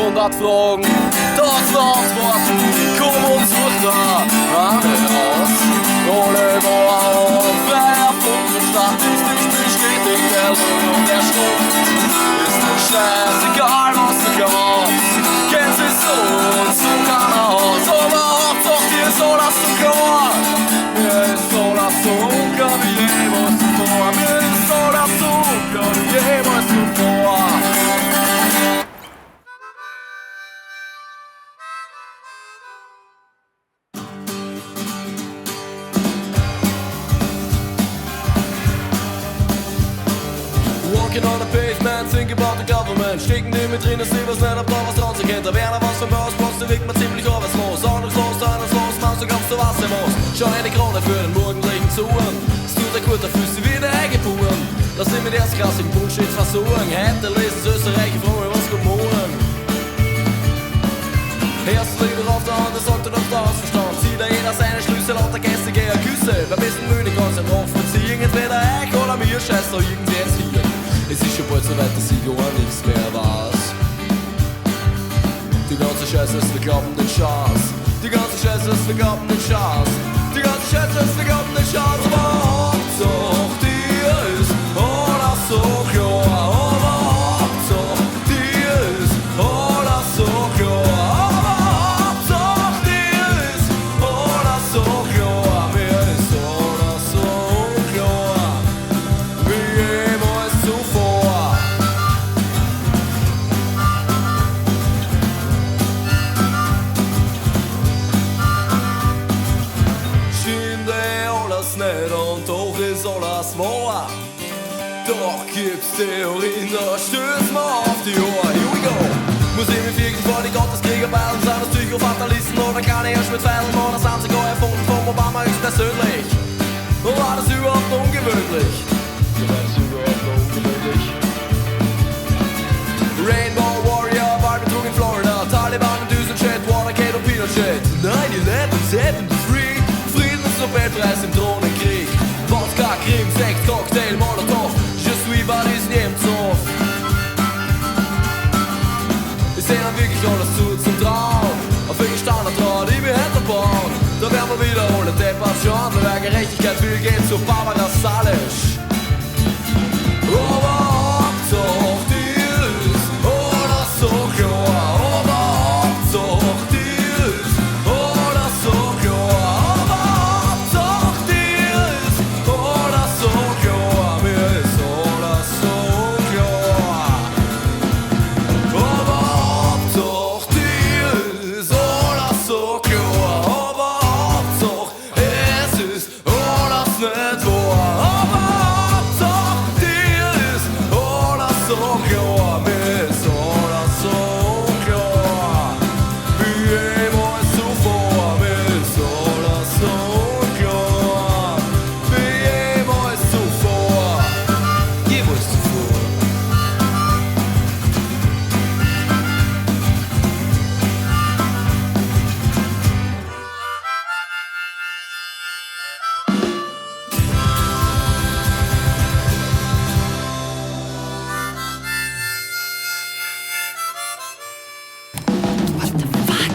100 Fragen, das beantworten, komm und such da eine raus. Ohne Mauer und frei erfunden, statistisch bestätigt der Lohn und der Schrumpf. Ist doch scheißegal, was du kannst, kennst dich so und so keiner aus. Aber Hauptsache dir ist alles so klar, mir ist alles so unklar wie jemals zuvor. Mir ist alles so unklar wie jemals zuvor. Walking on the pavement, think about the government. Stecken die mit drin, dass sie was nicht braucht, was dran sich kennt. Da wäre was vom Bausplatz, da liegt man ziemlich arbeitslos. Ahnungslos, man so glaubst du, was er muss. Schau eine Krone für den morgendlichen Zuhören. Es tut der gut, da fühlst du wieder eingebunden. Lass dich mit erstklassigen Bullshit versuchen. Hätte lesen Österreich, froh, was kommt morgen. Erst lieber auf der Hand, das sollte doch der Hausverstand. Zieht da jeder seine Schlüssel und der Gäste gehen Küsse. Wer bist denn müde, kannst du offen ziehen. Entweder ich oder mir, scheiß doch irgendwie ins Hier. Es ist schon bald so weit, dass ich gar nichts mehr weiß. Die ganze Scheiße ist vergabene Chance. Die ganze Scheiße ist vergabene Chance. Die ganze Scheiße ist vergabene Chance. Aber Hauptsache dir ist alles so klar. Aber Hauptsache dir ist alles so klar. Aber Hauptsache dir ist alles so klar. Mir ist alles so klar wie jemals zuvor. Stimmt alles nicht und doch ist alles wahr. Doch gibt's Theorien, da stößt man auf die Ohr. Here we go! Muss ich mich wirklich vor die Gotteskrieger beilen? Sind das Psychofatalisten oder kann ich erst mit Feilen? Oder sind sie gar erfunden vom Obama höchstpersönlich? Und war das überhaupt noch ungewöhnlich? Rainbow Warrior, Barbie in Florida, Taliban in Düsenjet, Watergate und Pinochet. 9/11, 73, Friedensnobelpreis im Drohnenkrieg. Vodka, Krim, Sex, Cocktail, Molotov, je suis Boris Nemtsov. Ich seh dann wirklich alles zu zum Traum. Auf welchen Standard traut, ich will Händler bauen. Da werden wir wiederholen, Deppert schon. Wer Gerechtigkeit will, geht zu Barbara Salisch. Aber Hauptsache dir ist alles so klar. Aber Hauptsache dir ist alles so klar. Aber Hauptsache dir ist alles so klar. Mir ist alles so klar. Aber Hauptsache dir ist alles so klar. Aber Hauptsache es ist alles nicht wahr. Aber Hauptsache dir ist alles so klar. Mir ist alles so klar wie jemals zuvor. Mir ist alles so klar wie jemals zuvor. Jemals zuvor. What the fuck?